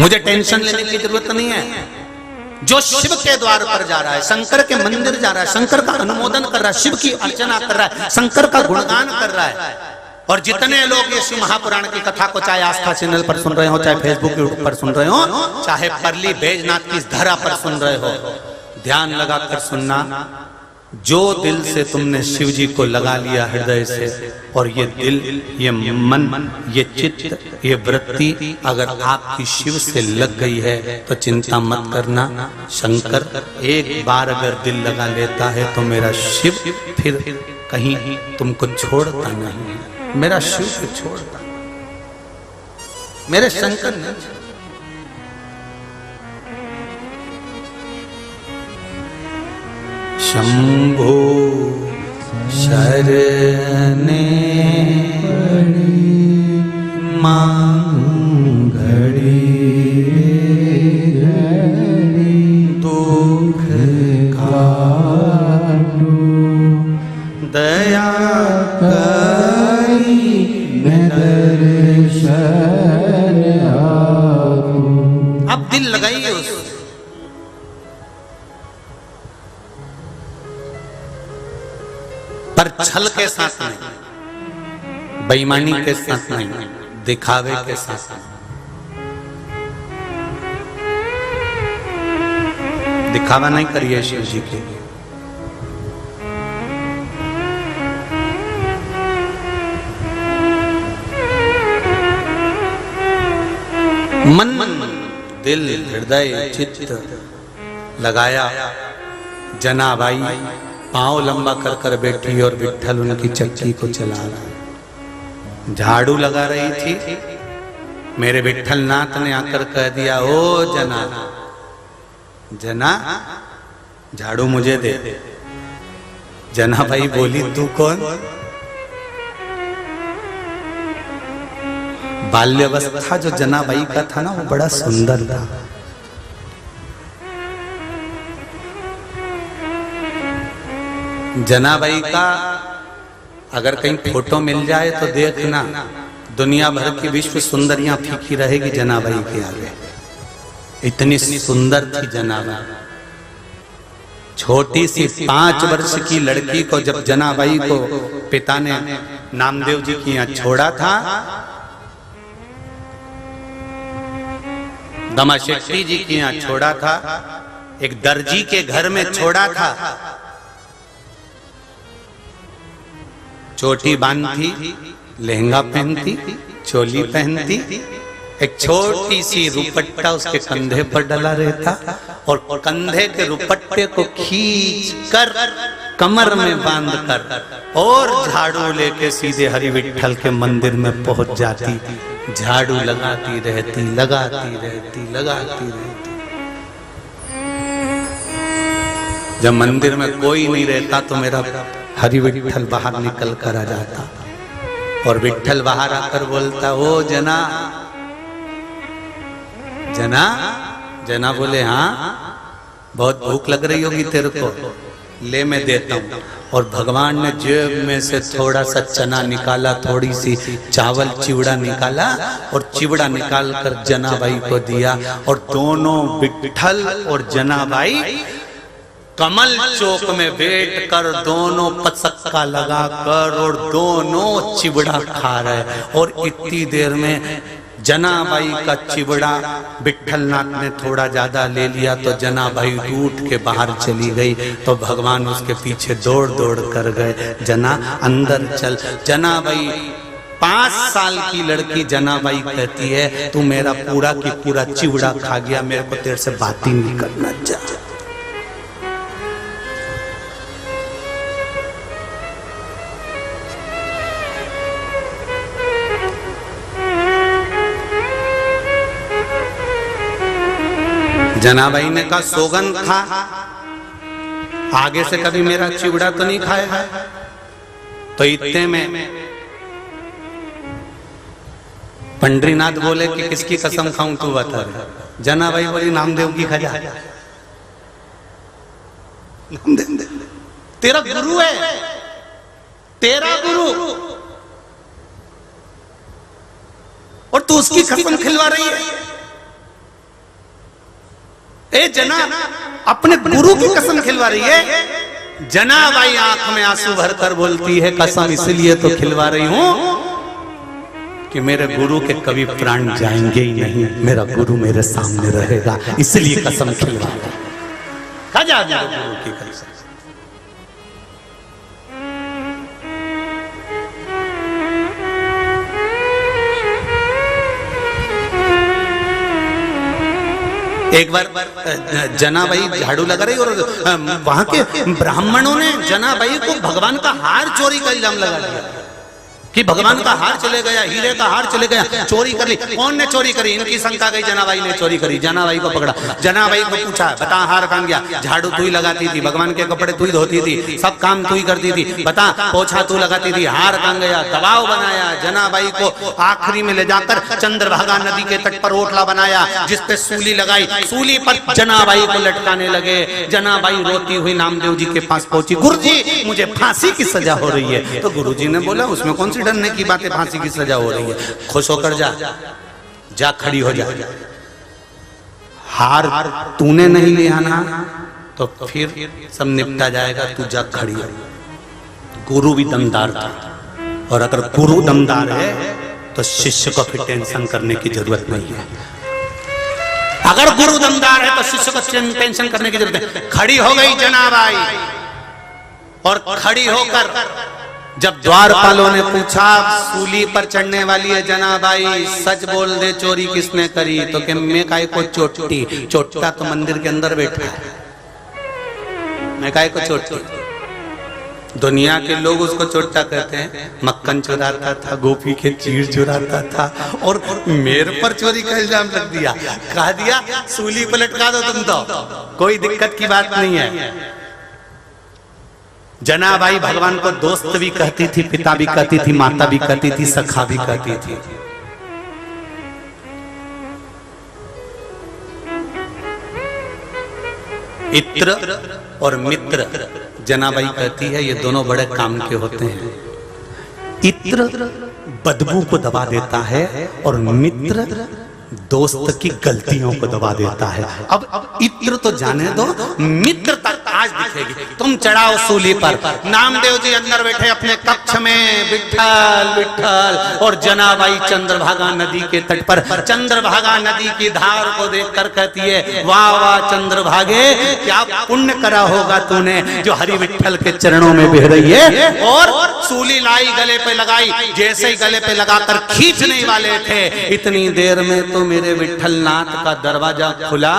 मुझे टेंशन लेने की जरूरत नहीं है। जो शिव के द्वार पर जा रहा है, शंकर के मंदिर जा रहा है, शंकर का अनुमोदन कर रहा है, शिव की अर्चना कर रहा है, शंकर का गुणगान कर रहा है, और जितने लोग ये शिव महापुराण की कथा को चाहे आस्था चैनल पर सुन रहे हो, चाहे फेसबुक यूट्यूब पर सुन रहे हो, चाहे परली बैजनाथ की धरा पर सुन रहे हो, ध्यान लगाकर सुनना। जो दिल से तुमने शिव जी को लगा लिया हृदय से, और ये दिल, ये मन, ये चित्त, ये वृत्ति अगर आपकी शिव से लग गई है तो चिंता मत करना। शंकर एक बार अगर दिल लगा लेता है तो मेरा शिव फिर कहीं तुमको छोड़ता नहीं। मेरा शिव को छोड़ता, मेरे शंकर ने। शंभो शरणे मांगड़ी दुख काटू दया करी दर्शन आपू। अब दिल लगाइए उस, पर छल के साथ नहीं, बेईमानी के साथ नहीं, दिखावे के साथ नहीं। दिखावा नहीं करिए शिव जी के लिए। मन दिल हृदय चित्त लगाया। जनाबाई पांव लंबा कर कर बैठी और विट्ठल उनकी चक्की को चला रहा। झाड़ू लगा रही थी, मेरे विट्ठल नाथ ने आकर कह दिया, ओ जना, जना झाड़ू मुझे दे। जनाबाई बोली, तू कौन? बाल्यावस्था जो जनाबाई का था ना, वो बड़ा सुंदर था। जनाबाई का अगर कहीं फोटो मिल जाए तो देखना, दुनिया भर की विश्व सुंदरियां फीकी रहेगी जनाबाई के आगे। इतनी सुंदर थी जनाबाई। छोटी सी 5 वर्ष की लड़की को जब जनाबाई को पिता ने नामदेव जी के यहाँ छोड़ा था, दमा शेट्टी जी के यहाँ छोड़ा था, एक दर्जी के घर में छोड़ा था, चोटी बांधती, लहंगा पहनती, चोली पहनती, एक छोटी सी रुपट्टा उसके कंधे पर डला रहता, और कंधे के रुपट्टे को खींच कर कमर में बांध कर और झाड़ू लेके सीधे हरि विट्ठल के मंदिर में पहुंच जाती। झाड़ू लगाती रहती, लगाती रहती, लगाती रहती। जब मंदिर में कोई नहीं रहता तो मेरा हरि विट्ठल बाहर निकल कर आ जाता, और विट्ठल बाहर आकर बोलता, ओ जना, जना। जना बोले, हाँ बहुत भूख लग रही होगी तेरे को, ले मैं देता हूँ। और भगवान ने जेब में से थोड़ा सा चना निकाला, थोड़ी सी चावल चिवड़ा निकाला, और चिवड़ा निकाल कर जनाबाई को दिया। और दोनों विट्ठल और जनाबाई कमल चौक में बैठ कर दोनों पचक्का लगा कर और दोनों चिवड़ा खा रहे। और इतनी देर में जनाबाई का चिवड़ा विट्ठलनाथ ने थोड़ा ज्यादा ले लिया, तो जनाबाई रूठ के बाहर चली गई। तो भगवान उसके पीछे दौड़ दौड़ कर गए, जना अंदर चल। जनाबाई 5 साल की लड़की जनाबाई कहती है, तू मेरा पूरा की पूरा चिवड़ा खा गया, मेरे को तेरे से बात ही नहीं करना चाहिए। जनाबाई ने कहा, सौगंध खा, आगे से कभी मेरा चिवड़ा तो नहीं खाएगा। तो इतने में पंडरीनाथ बोले कि किसकी कसम खाऊं, तू बता। जनाबाई बोली, नामदेव की खा जा। तेरा गुरु है, तेरा गुरु, और तू उसकी कसम खिलवा रही है। ए जना अपने गुरु की कसम खिलवा रही है। जनाबाई आंख में आंसू भरकर बोलती है कसम इसलिए तो खिलवा रही हूं कि मेरे गुरु के कभी प्राण जाएंगे ही नहीं, मेरा गुरु मेरे सामने रहेगा, इसलिए कसम खिलवा रही हूं। खजा गुरु की कसम। एक बार जनाबाई झाड़ू लगा रही और वहां के ब्राह्मणों ने जनाबाई को भगवान का हार चोरी का इल्जाम लगा दिया कि भगवान का हार चले गया, हीरे का हार चले गया, चोरी कर ली। कौन ने चोरी करी? इनकी शंका गई जनाबाई ने चोरी करी। जनाबाई को पकड़ा, जनाबाई को पूछा बता हार कहां गया? झाड़ू तू ही लगाती थी, भगवान के कपड़े तू ही धोती थी, सब काम तू ही करती थी, बता पोछा तू लगाती थी, हार कहां गया? दबाव बनाया। जनाबाई को आखिरी में ले जाकर चंद्रभागा नदी के तट पर ओटला बनाया जिसपे सूली लगाई, सूली पर जनाबाई को लटकाने लगे। जनाबाई रोती हुई नामदेव जी के पास पहुंची, गुरुजी मुझे फांसी की सजा हो रही है। तो गुरुजी ने बोला उसमें कौन सी डरने की बात है, फांसी की सजा हो रही है, खुश होकर जा खड़ी हो जा। हार तूने नहीं लिया ना तो फिर सब निपटा जाएगा, तू जा खड़ी हो। गुरु भी दमदार था और अगर गुरु दमदार है तो शिष्य को फिर टेंशन करने की जरूरत नहीं है। अगर गुरु दमदार है तो शिष्य को टेंशन करने की जरूरत है। खड़ी हो गई जनाबाई और खड़ी होकर जब द्वारपालों ने पूछा सूली पर चढ़ने वाली है जनाबाई, सच बोल दे चोरी किसने करी? तो कि मैं काय को चोटी, चोटा तो मंदिर के अंदर बैठा है, मैं काय को चोटी। दुनिया के लोग उसको चोटा कहते हैं, मक्खन चुराता था, गोपी के चीर चुराता था और मेरे पर चोरी का इल्जाम लग दिया। कहा दिया सूली पर लटका दो तुम तो, कोई दिक्कत की बात नहीं है। जनाबाई भगवान को दोस्त भी कहती थी, पिता भी कहती थी, माता भी कहती थी, सखा भी कहती थी। इत्र और मित्र जनाबाई कहती है ये दोनों बड़े काम के होते हैं। इत्र बदबू को दबा देता है और मित्र दोस्त की गलतियों को दबा देता है। अब इत्र तो जाने दो, मित्र तक आज दिखेगी। तुम चढ़ाओ सूली पर, नामदेव जी अंदर बैठे अपने कक्ष में, विठ्ठल विठ्ठल, और जनाबाई चंद्रभागा नदी के तट पर चंद्रभागा नदी की धार को देखकर कहती है वाह वाह चंद्रभागे, क्या पुण्य करा होगा तूने जो हरि विठ्ठल के चरणों में बह रही है। और सूली लाई गले पे लगाई, जैसे ही गले पे लगाकर खींचने वाले थे इतनी देर में तो मेरे विठ्ठल नाथ का दरवाजा खुला,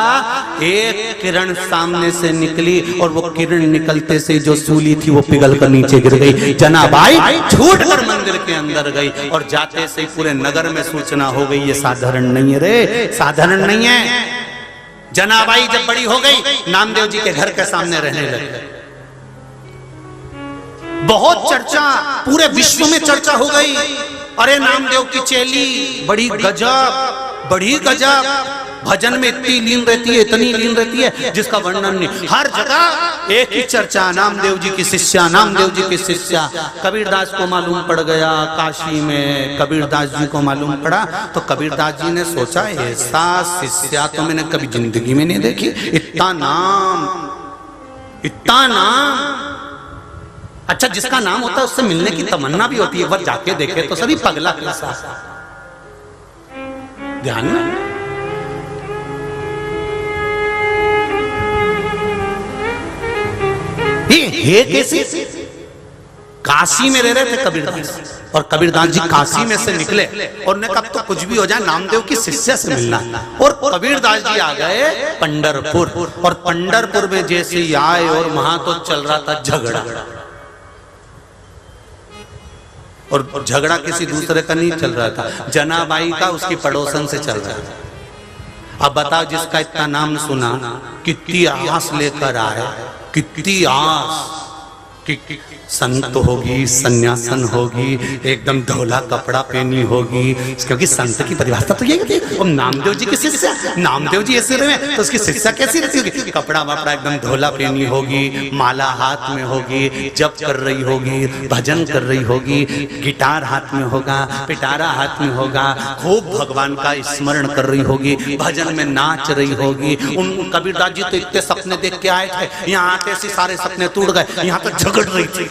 एक किरण सामने से निकली और वो किरण निकलते से जो सूली थी वो पिघल कर नीचे गिर गई। जनाबाई छूट कर मंदिर के अंदर गई और जाते से पूरे नगर में सूचना हो गई ये साधारण नहीं है रे, साधारण नहीं है। जनाबाई जब बड़ी हो गई नामदेव जी के घर के सामने रहने लगी, बहुत चर्चा, पूरे विश्व में चर्चा हो गई। अरे नामदेव की चेली बड़ी गजब, बड़ी गजब, भजन में इतनी लीन रहती है, इतनी लीन रहती है जिसका वर्णन नहीं। हर जगह एक ही चर्चा, नामदेव जी की शिष्या, नामदेव जी की शिष्या। कबीरदास को मालूम पड़ गया, काशी में कबीरदास जी को मालूम पड़ा तो कबीरदास जी ने सोचा ऐसा शिष्या तो मैंने कभी जिंदगी में नहीं देखी, इतना नाम, इतना नाम। अच्छा जिसका नाम होता है उससे मिलने की तमन्ना भी होती है, एक बार जाके देखे तो सभी पगला कैसा। ध्यान में ये कैसे? काशी में रह रहे थे कबीरदास और कबीरदास जी काशी में से निकले और ने कहा तो कुछ भी हो जाए नामदेव की शिष्या से मिलना। और कबीरदास जी आ गए पंढरपुर और पंढरपुर में जैसे ही आए और वहां तो चल रहा था झगड़ा, और झगड़ा किसी दूसरे का नहीं चल रहा था, जनाबाई का उसकी पड़ोसन से चल रहा था। अब बताओ जिसका इतना नाम सुना कितनी आस लेकर आए, कितनी आस, कि संत होगी, सन्यासन होगी, एकदम धोला कपड़ा पहनी होगी, क्योंकि संत की परिभाषा तो यही होती है। और नामदेव जी की शिष्या, नामदेव जी ऐसे रहे तो उसकी शिष्या कैसी रहती होगी? कपड़ा वपड़ा एकदम धोला पहनी होगी, माला हाथ में होगी, जप कर रही होगी, भजन कर रही होगी, गिटार हाथ में होगा, पिटारा हाथ में होगा, खूब भगवान का स्मरण कर रही होगी, भजन में नाच रही होगी। उन कबीरदास जी तो इतने सपने देख के आए थे, यहाँ आते से सारे सपने टूट गए, यहाँ तो झगड़ रही थी,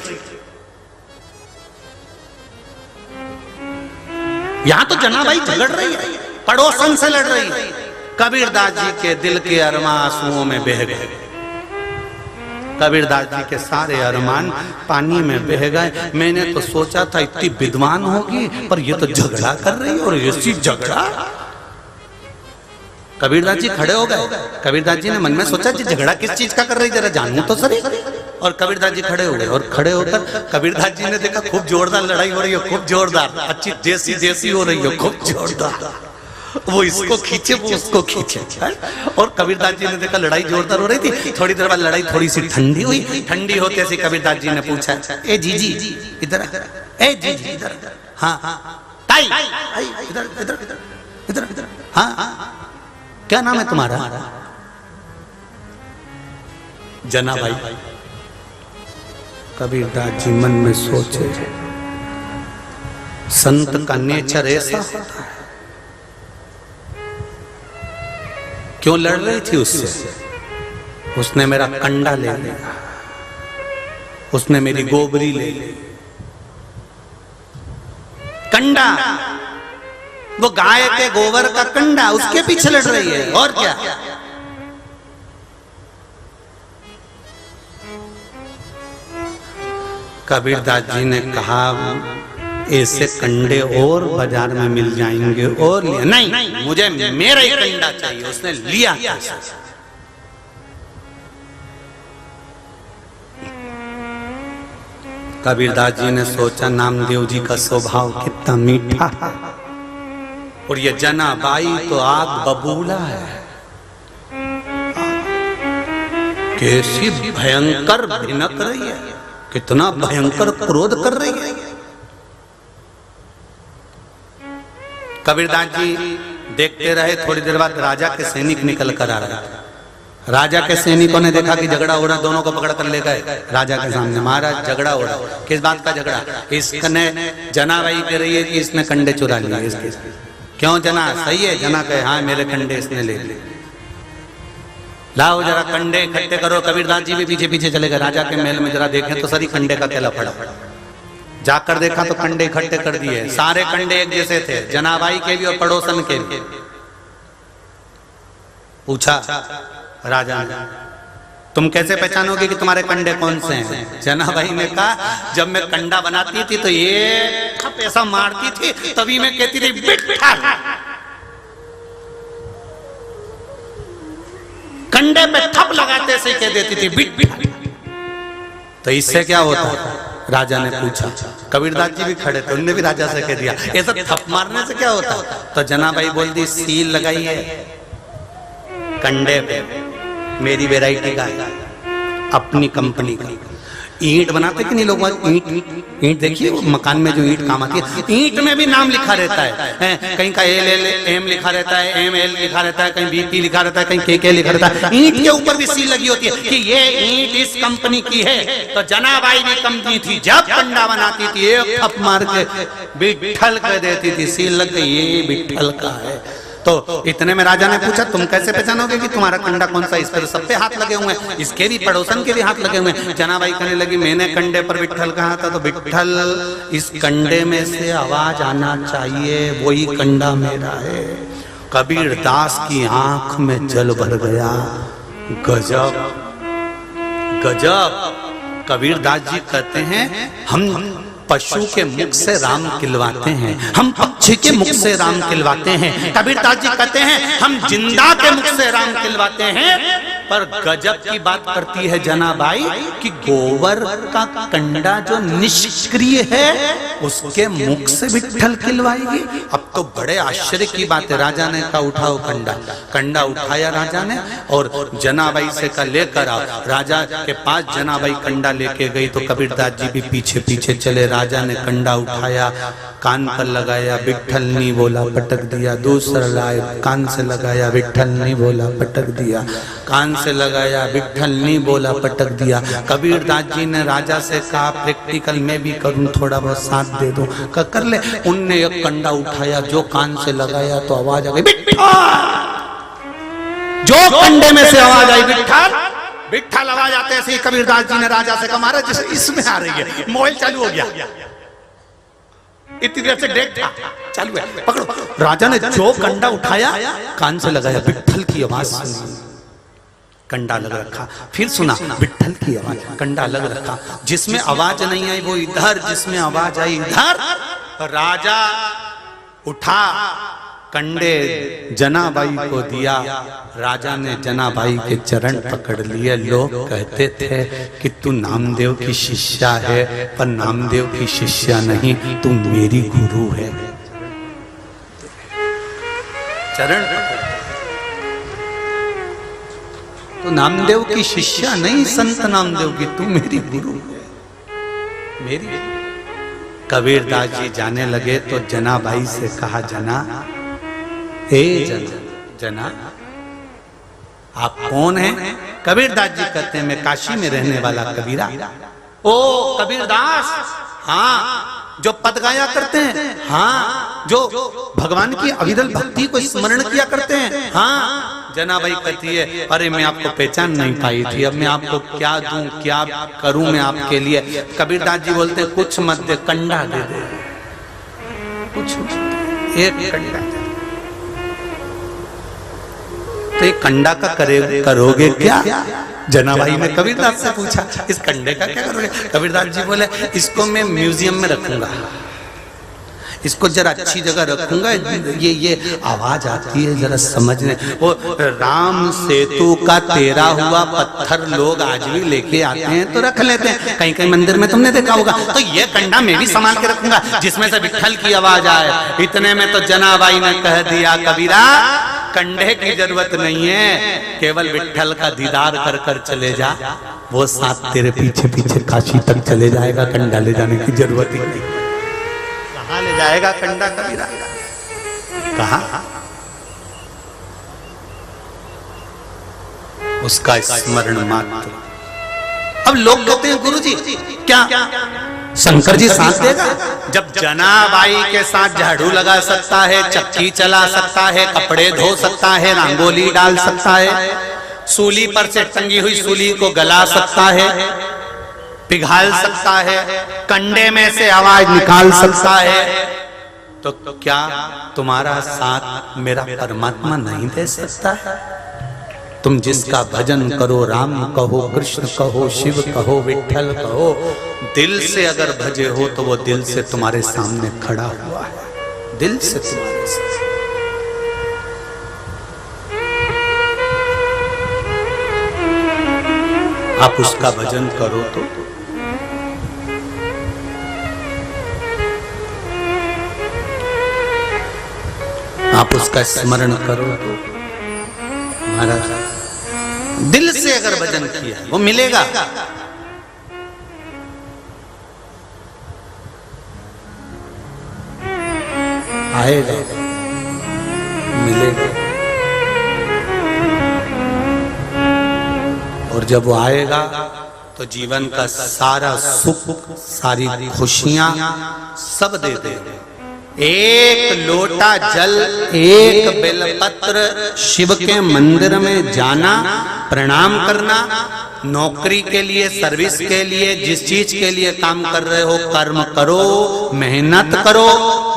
यहां तो जनाबाई झगड़ रही है, पड़ोसन से लड़ रही है। कबीरदास जी के दिल के अरमान आंसुओं में बह गए, कबीरदास जी के सारे अरमान पानी में बह गए। मैंने तो सोचा था इतनी विद्वान होगी, पर ये तो झगड़ा कर रही है, और ऐसी झगड़ा। कबीरदास जी खड़े हो गए। कबीरदास जी ने मन में सोचा कि झगड़ा किस चीज का कर रही, जरा जानूं तो सही। और कबीरदास जी खड़े हो गए, और खड़े होकर कबीरदास जी ने देखा खूब जोरदार लड़ाई हो रही है, खूब जोरदार, अच्छी देसी देसी हो रही है, खूब जोरदार। वो इसको खींचे, वो उसको खींचे। और कबीरदास जी ने देखा लड़ाई जोरदार हो रही थी। थोड़ी देर बाद लड़ाई थोड़ी सी ठंडी हुई। ठंडी होते से कबीरदास जी ने पूछा, ए जीजी इधर, ए जीजी इधर, हाँ ताई इधर इधर इधर इधर, हाँ क्या नाम है तुम्हारा? जनाबाई। कबीरदास जी मन में सोचे, संत का नेचर ऐसा होता है। क्यों लड़ रही थी उससे? उसने मेरा कंडा ले लिया, उसने मेरी गोबरी ले ली। कंडा, वो गाय के गोबर का कंडा, उसके पीछे लड़ रही है, और क्या? कबीरदास जी ने कहा, ऐसे कंडे और बाजार में मिल जाएंगे, और लिया नहीं, मुझे मेरा ही कंडा चाहिए। उसने लिया। कबीरदास जी ने सोचा, नामदेव जी का स्वभाव कितना मीठा है, और ये जनाबाई तो आग बबूला है, कैसी भयंकर भिनक रही है, कितना भयंकर क्रोध कर रही है। कबीरदास जी देखते रहे। थोड़ी देर बाद राजा के सैनिक निकल कर आ रहे थे। राजा के सैनिकों ने देखा कि झगड़ा हो रहा, दोनों को पकड़ कर ले गए राजा के सामने। महाराज झगड़ा हो रहा, किस बात का झगड़ा? इसने जनाबाई कह रही है कि इसने कंडे चुरा लिए इसके। क्यों जना? सही है? जना कहे, हाँ मेरे कंडे इसने ले लिए। लाओ जरा कंडे इकट्ठे करो। कबीरदास जी भी पीछे पीछे चले गए। राजा के महल में जरा देखें तो सारी कंडे का केला पड़ा। जाकर देखा तो कंडे इकट्ठे कर दिए। सारे कंडे एक जैसे थे, जनाबाई के भी और पड़ोसन के भी। पूछा राजा ने, तुम कैसे पहचानोगे कि तुम्हारे कंडे कौन से हैं? जनाबाई ने कहा, जब मैं कंडा बनाती थी तो ये ऐसा मारती थी, तभी मैं कहती थी बिट्ठल। कंडे पे थप लगाते से कह देती थी बिट्ठल। तो इससे क्या होता? राजा ने पूछा। कबीरदास जी भी खड़े थे, उन्होंने भी राजा से कह दिया, ऐसा थप मारने से क्या होता? तो जनाबाई बोलती, सील लगाई है कंडे पे, मेरी वैरायटी का है, अपनी कंपनी का। ईंट बनाते कि नहीं लोग? ईंट देखिए, मकान में जो ईंट काम आती है, ईंट में भी नाम लिखा रहता है। कहीं का LLM लिखा रहता है, ML लिखा रहता है, कहीं BP लिखा रहता है, कहीं KK लिखा रहता है। ईंट के ऊपर भी सील लगी होती है कि ये ईंट इस कंपनी की है। तो जनाबाई भी कंपनी थी, जब कंडा बनाती थी एक थप मार के बिट्ठल कर देती थी, सील लग गई, ये बिट्ठल का है। तो इतने में राजा ने पूछा, तुम कैसे पहचानोगे कि तुम्हारा कंडा कौन सा? इस पर सब पे हाथ लगे हुए हैं, इसके भी पड़ोसन के भी हाथ लगे हुए हैं। जनाबाई कहने लगी, मैंने कंडे पर बिट्ठल कहा था, तो बिट्ठल इस कंडे में से आवाज आना चाहिए, वही कंडा मेरा है। कबीरदास की आंख में जल भर गया। गजब गजब। कबीरदास जी कहते हैं, हम पशु के मुख से राम खिलवाते हैं, हम पक्षी के मुख से राम खिलवाते हैं। कबीरदास जी कहते हैं, हम जिंदा के मुख से राम खिलवाते हैं, पर गजब की बात करती है जनाबाई कि गोबर का कंडा जो निष्क्रिय है उसके मुख से विट्ठल खिलवाएगी। अब तो बड़े आश्चर्य की बात है। राजा ने कहा उठाओ कंडा। कंडा उठाया राजा ने और जनाबाई से कहा लेकर आओ। राजा के पास जनाबाई कंडा लेके गई तो कबीरदास जी भी पीछे पीछे चले। राजा ने कंडा उठाया, कान पर लगाया, विट्ठल नहीं बोला, पटक दिया। दूसरा लाए, कान से लगाया, विट्ठल नहीं बोला, पटक दिया। कान से लगाया, विट्ठल नहीं बोला, पटक दिया। कबीरदास जी ने राजा से कहा प्रैक्टिकल में भी करूं, थोड़ा बहुत साथ दे दो। कर ले। उनने एक कंडा उठाया, जो कान से लगाया तो आवाज आ गई विट्ठल। जो कंडे में से आवाज आई विट्ठल विट्ठल आवाज आते ऐसे ही कबीरदास जी ने राजा से कहा महाराज जैसे इसमें आ रही है। मोबाइल चालू हो गया, इतनी देर से डेट था, चालू है, पकड़ो। राजा ने जो कंडा उठाया कान से लगाया, विट्ठल की आवाज सुनी, कंडा लग रखा। फिर सुना विट्ठल की आवाज, कंडा लग रखा। जिसमें आवाज नहीं आई वो इधर, जिसमें आवाज आई इधर। राजा उठा, कंडे जनाबाई को दिया। राजा ने जनाबाई के चरण पकड़ लिए। लोग कहते थे कि तू नामदेव की शिष्या है, पर नामदेव की शिष्या नहीं, तू मेरी गुरु है। चरण तो नामदेव की शिष्या नहीं, संत नामदेव की, तू मेरी गुरु है, मेरी। कबीरदास जी जाने लगे तो जनाबाई से कहा जना, हे जना आप कौन हैं? कबीरदास जी कहते हैं मैं काशी में रहने वाला कबीरा। ओ कबीरदास, हाँ जो पद गाया करते हैं, हाँ जो भगवान की अविरल भक्ति को स्मरण किया करते हैं, हाँ। जनाबाई कहती है अरे मैं आपको पहचान नहीं पाई थी, अब मैं आपको क्या दूं, क्या करूं मैं आपके लिए। कबीरदास जी बोलते हैं कुछ मत दे, कंडा दे दे, कुछ एक कंडा। तो ये कंडा का करोगे क्या? जनाबाई ने कबीरदास से पूछा इस कंडे का क्या करोगे? कबीरदास जी बोले इसको मैं म्यूजियम में रखूंगा, इसको जरा अच्छी जगह रखूंगा। ये आवाज आती है जरा समझने। वो राम सेतु का तेरा हुआ पत्थर लोग आज भी लेके आते हैं तो रख लेते हैं, कहीं कहीं मंदिर में तुमने देखा होगा। तो ये कंडा मैं भी संभाल के रखूंगा जिसमें से विट्ठल की आवाज आए। इतने में तो जनाबाई ने कह दिया कबीरा कंडे की जरूरत नहीं है, केवल विट्ठल का दीदार कर कर चले जा, वो साथ तेरे पीछे पीछे काशी तक चले जाएगा, कंडा ले जाने की जरूरत ही नहीं। कहाँ ले जाएगा कंडा कबीरा? कहाँ? उसका स्मरण मात्र। अब लोग कहते हैं गुरुजी क्या शंकर जी साथ देगा? जब जनाबाई के साथ झाड़ू लगा सकता है, चक्की चला सकता है, कपड़े धो सकता है, रंगोली डाल सकता है, सूली पर से टंगी हुई सूली को गला सकता है, पिघाल सकता है, कंडे में से आवाज निकाल सकता है, तो क्या तुम्हारा साथ मेरा परमात्मा नहीं दे सकता है? तुम जिसका भजन करो, राम कहो, कृष्ण कहो, शिव कहो, विट्ठल कहो, दिल से अगर भजे हो तो वो दिल से तुम्हारे सामने खड़ा हुआ है, दिल से तुम्हारे सामने। आप उसका भजन करो तो आप उसका स्मरण करो तो महाराज दिल से अगर भजन किया वो मिलेगा। आएगा, मिलेगा। और जब वो आएगा तो जीवन का सारा सुख, सारी खुशियां सब दे देगा। एक लोटा जल, एक बेलपत्र, शिव के मंदिर में जाना, प्रणाम करना, नौकरी के लिए, सर्विस के लिए, जिस चीज के लिए काम कर रहे हो कर्म करो, मेहनत करो,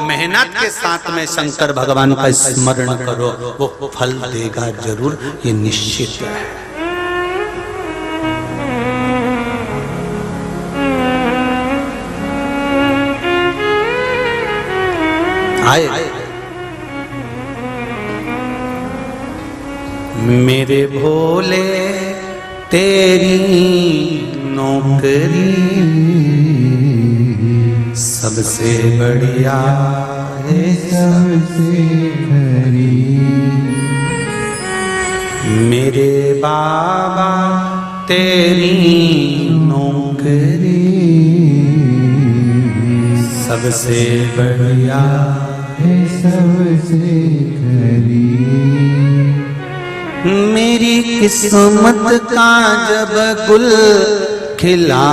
मेहनत के साथ में शंकर भगवान का स्मरण करो, वो फल देगा जरूर, ये निश्चित है। आए मेरे भोले तेरी नौकरी सबसे बढ़िया है, सबसे खरी। मेरे बाबा तेरी नौकरी सबसे बढ़िया है, सबसे खरी। मेरी किस्मत का जब गुल खिला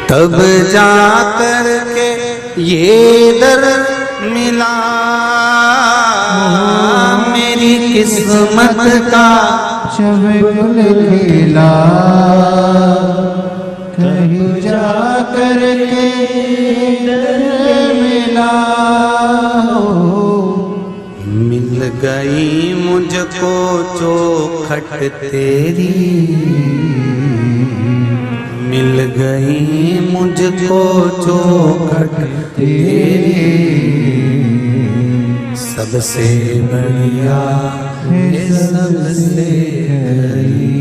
तब जा कर के ये दर मिला। मेरी किस्मत का जब गुल खिला कहीं जा कर के दर मिला। मिल गई मुझको चौखट तेरी, मिल गई मुझको चौखट तेरी सबसे बढ़िया है, सबसे खरी।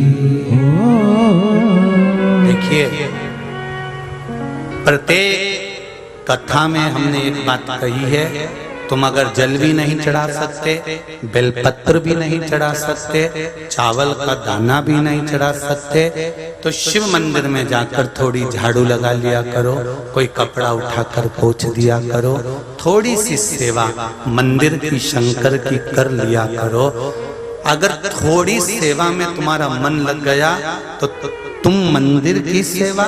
देखिए, प्रत्येक कथा में हमने एक बात कही है, तुम अगर जल भी नहीं चढ़ा सकते, बेलपत्र भी नहीं चढ़ा सकते, चावल का दाना भी नहीं चढ़ा सकते, तो शिव मंदिर में जाकर थोड़ी झाड़ू लगा लिया करो, कोई कपड़ा उठाकर पोंछ दिया करो, थोड़ी सी सेवा मंदिर की शंकर की कर लिया करो। अगर थोड़ी सेवा में तुम्हारा मन लग गया तो तुम मंदिर की सेवा,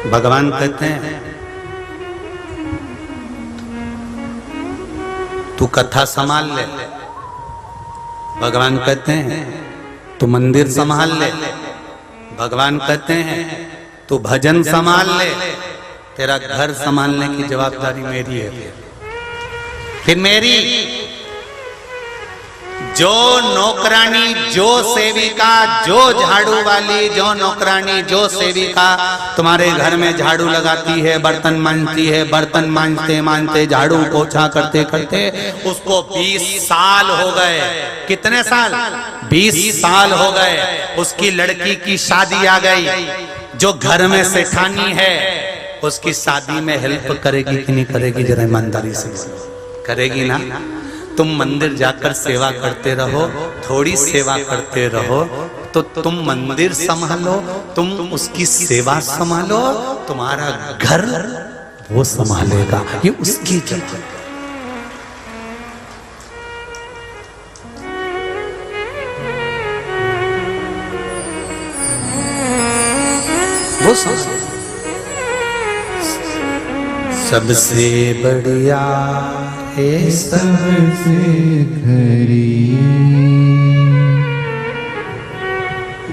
भगवान कहते हैं तू कथा संभाल ले, भगवान कहते हैं तू मंदिर संभाल ले, भगवान कहते हैं तू भजन संभाल ले, तेरा घर संभालने की जवाबदारी मेरी है। फिर मेरी जो नौकरानी, जो सेविका, जो झाड़ू वाली, जो नौकरानी, जो सेविका तुम्हारे घर में झाड़ू लगाती है, बर्तन मांजती है, बर्तन मांजते मांजते, झाड़ू पोछा करते करते उसको 20 साल हो गए। कितने साल? 20 साल हो गए। उसकी लड़की की शादी आ गई, जो घर में सेठानी है उसकी शादी में हेल्प करेगी कि नहीं करेगी? जरा ईमानदारी से करेगी ना। तुम मंदिर जाकर सेवा करते रहो, थोड़ी सेवा करते रहो, तो तुम मंदिर संभालो, तुम उसकी सेवा संभालो, तुम्हारा घर वो संभालेगा। ये उसकी जगह, वो सबसे बढ़िया है, सबसे खरी।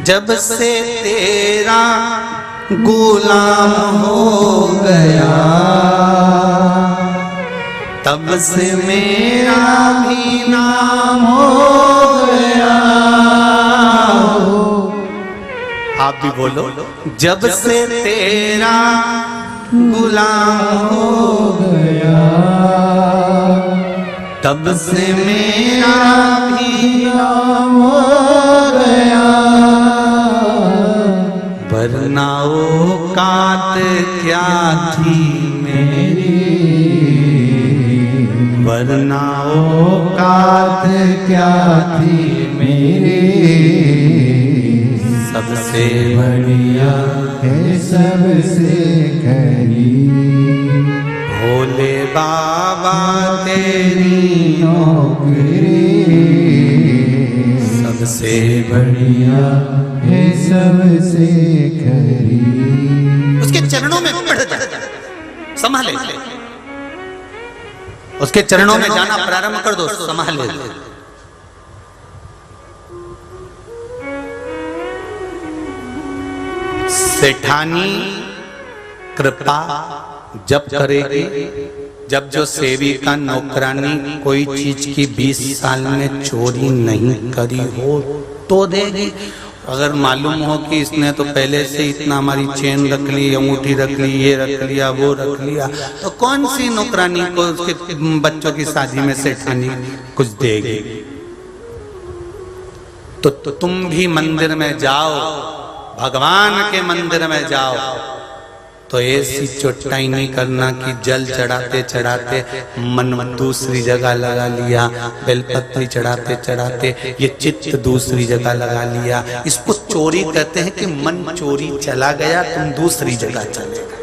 जब से तेरा गुलाम हो गया तब से मेरा भी नाम हो गया। आप भी बोलो, जब से तेरा गुलाम हो गया तब से मेरा भी नाम हो गया। वरना औकात क्या थी मेरी, वरना औकात क्या थी मेरी। सबसे बढ़िया है, सबसे खरी। भोले बाबा तेरी नौकरी सबसे बढ़िया है, सबसे खरी। उसके चरणों में बढ़ जा, संभाले, उसके चरणों में जाना प्रारंभ कर दो, संभाले। सेठानी कृपा जब करेगी, जब जो सेविका नौकरानी कोई चीज की 20 साल में चोरी नहीं करी हो तो देगी। अगर मालूम हो कि इसने तो पहले से इतना हमारी चेन रख ली, अंगूठी रख ली, ये रख लिया, वो रख लिया, तो कौन सी नौकरानी को उसके बच्चों की शादी में सेठानी कुछ देगी। तो तुम भी मंदिर में जाओ, भगवान के मंदिर में जाओ, तो ऐसी चोटाई नहीं करना कि जल चढ़ाते चढ़ाते मन दूसरी जगह लगा लिया, बेलपत्री चढ़ाते चढ़ाते ये चित्त दूसरी जगह लगा लिया। इसको चोरी कहते हैं कि मन चोरी चला गया, तुम दूसरी जगह चले गए।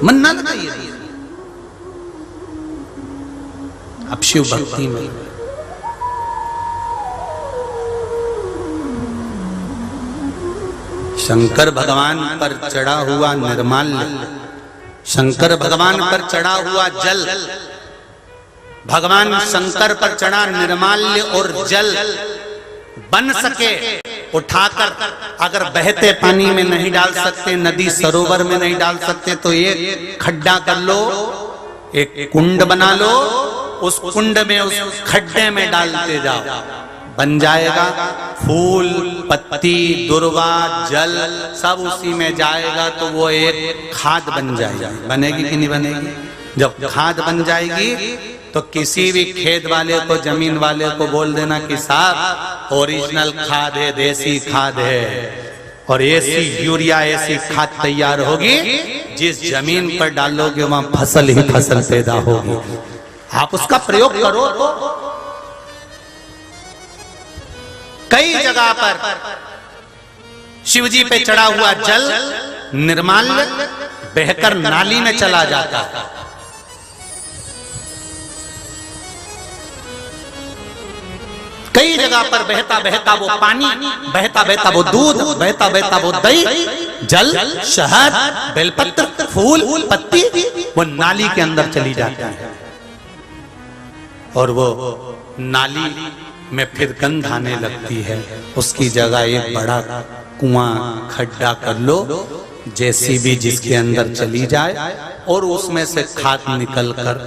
मन ना लगाइए। अब शिव भक्ति में शंकर भगवान पर चढ़ा हुआ निर्माल्य, शंकर भगवान पर चढ़ा हुआ जल, भगवान शंकर पर चढ़ा निर्माल्य और जल बन सके उठाकर, अगर बहते पानी में नहीं डाल सकते, नदी सरोवर में नहीं डाल सकते, तो एक खड्डा कर लो, एक कुंड बना लो, उस कुंड में उस खड्डे में डालते जाओ, बन जाएगा। फूल पत्ती दुर्वा जल सब उसी में जाएगा, तो वो एक खाद बन जाएगी। बनेगी कि नहीं बनेगी? जब खाद बन जाएगी तो किसी भी खेत वाले को, जमीन वाले को बोल देना कि साहब ओरिजिनल खाद है, देसी खाद है, और ऐसी यूरिया ऐसी खाद तैयार होगी जिस जमीन पर डालोगे वहां फसल ही फसल पैदा होगी। आप उसका प्रयोग करो। कई जगह पर शिवजी पे चढ़ा हुआ जल निर्माल्य बहकर नाली में चला जाता। कई जगह पर बहता बहता वो पानी, बहता बहता वो दूध, बहता बहता वो दही, जल, शहद, बेलपत्र, फूल पत्ती वो नाली के अंदर चली जाती है, और वो नाली में फिर गंध आने लगती है। उसकी जगह एक बड़ा कुआं खड्डा कर लो, जेसीबी जिसके अंदर चली जाए और उसमें से खाद निकल कर,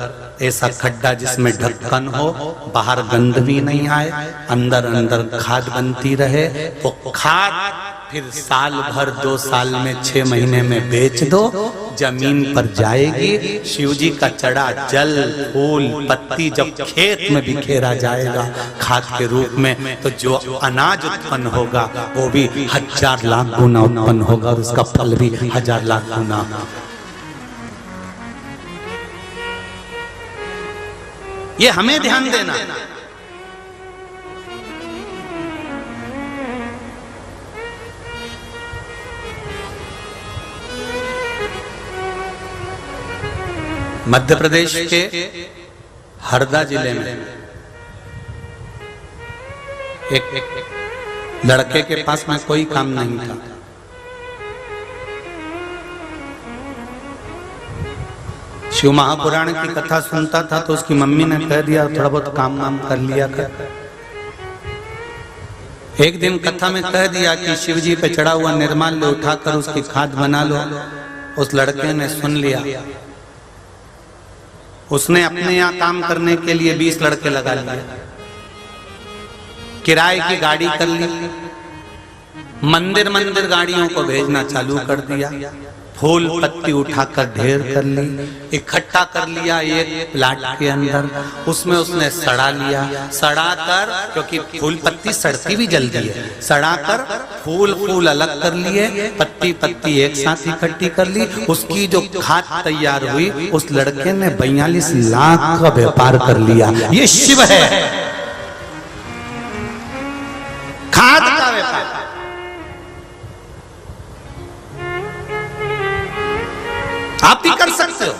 ऐसा खड्डा जिसमें ढक्कन हो, बाहर गंध भी नहीं आए, अंदर अंदर खाद बनती रहे। वो खाद फिर साल भर 2 साल में 6 महीने में बेच दो, जमीन पर जाएगी। शिवजी का चढ़ा जल फूल पत्ती जब खेत में बिखेरा जाएगा खाद के रूप में, तो जो अनाज उत्पन्न होगा वो भी 1000 लाख गुना उत्पन्न होगा, और उसका फल भी 1000 लाख गुना। ये हमें ध्यान देना। मध्य प्रदेश के हरदा जिले में एक लड़के के पास में कोई काम नहीं था। शिव महापुराण की कथा सुनता था, तो उसकी मम्मी ने कह दिया थोड़ा बहुत काम वाम कर लिया कर। एक दिन कथा में कह दिया कि शिवजी पे चढ़ा हुआ निर्माल्य उठाकर उसकी खाद बना लो। उस लड़के ने सुन लिया, उसने अपने यहाँ काम करने के लिए 20 लड़के लगा लिए, किराए की गाड़ी कर ली, मंदिर मंदिर गाड़ियों को भेजना चालू कर दिया, फूल पत्ती उठाकर ढेर कर ली, इकट्ठा कर लिया एक प्लाट के अंदर, उसमें उसने सड़ा लिया, सड़ा कर, क्योंकि फूल पत्ती सड़ती भी जल्दी है, सड़ा कर फूल फूल अलग कर लिए, पत्ती पत्ती एक साथ इकट्ठी कर ली। उसकी जो खाद तैयार हुई, उस लड़के ने 42 लाख का व्यापार कर लिया। ये शिव है, खाद का व्यापार। आप भी कर सकते हो,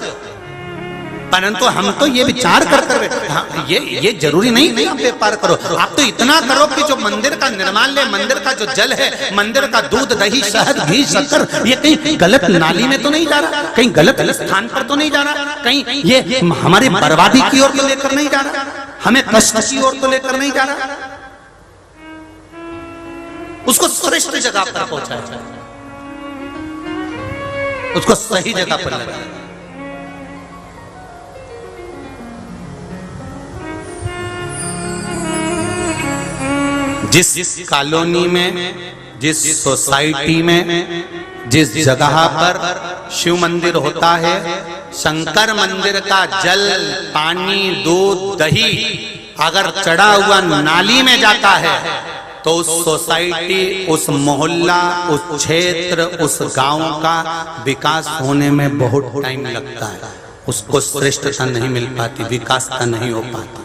परंतु हम तो ये विचार कर ये जरूरी नहीं कि आप व्यापार करो। आप तो इतना करो कि जो मंदिर का निर्माल्य, मंदिर का जो जल है, मंदिर का दूध दही शहद घी शक्कर, ये कहीं गलत नाली में तो नहीं जा रहा, कहीं गलत स्थान पर तो नहीं जा रहा, कहीं ये हमारी बर्बादी की ओर तो लेकर नहीं जा रहा, हमें कष्ट की ओर तो लेकर नहीं जा रहा। उसको श्रेष्ठ जगह पर पहुंचाया, उसको सही जगह पर लगाया। जिस कॉलोनी में, जिस सोसाइटी में, जिस जगह पर शिव मंदिर होता है, शंकर मंदिर का जल, पानी, दूध, दही अगर चढ़ा हुआ नाली में जाता है तो उस सोसाइटी, उस मोहल्ला, उस क्षेत्र, उस गांव का विकास होने में बहुत टाइम लगता है। उसको श्रेष्ठता नहीं मिल पाती, विकासता नहीं हो पाती।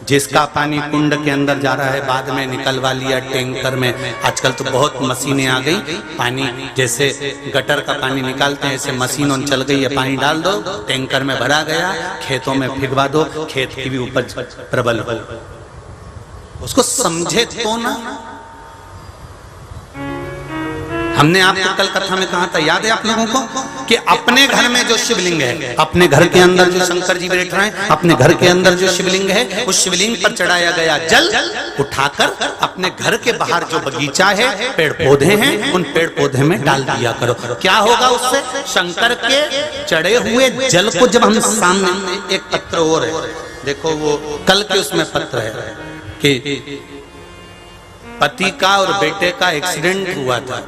जिसका पानी कुंड के अंदर जा रहा है, बाद में निकलवा लिया टैंकर में। आजकल तो बहुत मशीनें आ गई, पानी जैसे गटर का पानी निकालते हैं ऐसे मशीनों चल गई है। पानी डाल दो, टैंकर में भरा गया, खेतों में भिजवा दो, खेत की भी उपज प्रबल हो। उसको समझे तो ना। हमने आपको कल कथा में कहा था, याद है आप लोगों को, कि अपने घर में जो शिवलिंग है, अपने घर के अंदर जो शंकर जी बैठ रहे हैं, अपने घर के अंदर जो शिवलिंग है, उस शिवलिंग पर चढ़ाया गया जल उठाकर अपने घर के बाहर जो बगीचा है, पेड़ पौधे हैं, उन पेड़ पौधे में डाल दिया करो। क्या होगा उससे? शंकर के चढ़े हुए जल को जब हम सामने, एक पत्र और है, देखो वो कल के उसमें पत्र है कि पति का और बेटे का एक्सीडेंट हुआ था।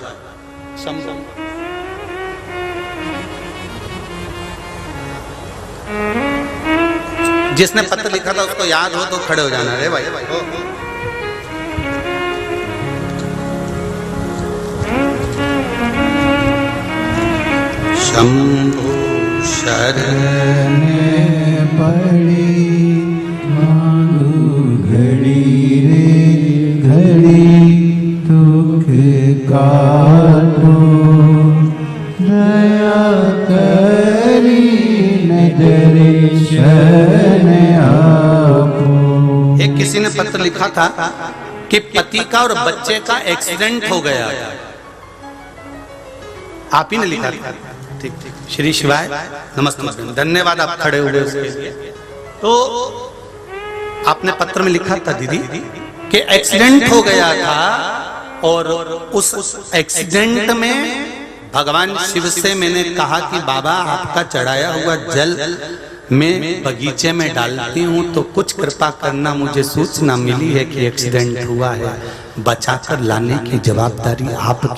जिसने पत्र लिखा था उसको याद हो तो खड़े हो जाना रे भाई। शंभु शरण पड़ी मांगू घड़ी रे घड़ी, दुख काटो दया करी नजरे शरण आपो। एक किसी ने पत्र लिखा था कि पति का और बच्चे का एक्सीडेंट हो गया। आप ही ने लिखा था? ठीक ठीक, श्री शिवाय, नमस्ते, धन्यवाद, आप खड़े हुए उसके लिए। तो आपने पत्र में लिखा था दीदी कि एक्सीडेंट हो गया था, और उस एक्सीडेंट में भगवान शिव से मैंने कहा कि बाबा आपका चढ़ाया हुआ जल मैं बगीचे में डालती हूँ तो कुछ कृपा करना, मुझे सूचना मिली है कि एक्सीडेंट हुआ है, बचाकर लाने की जवाबदारी आपकी।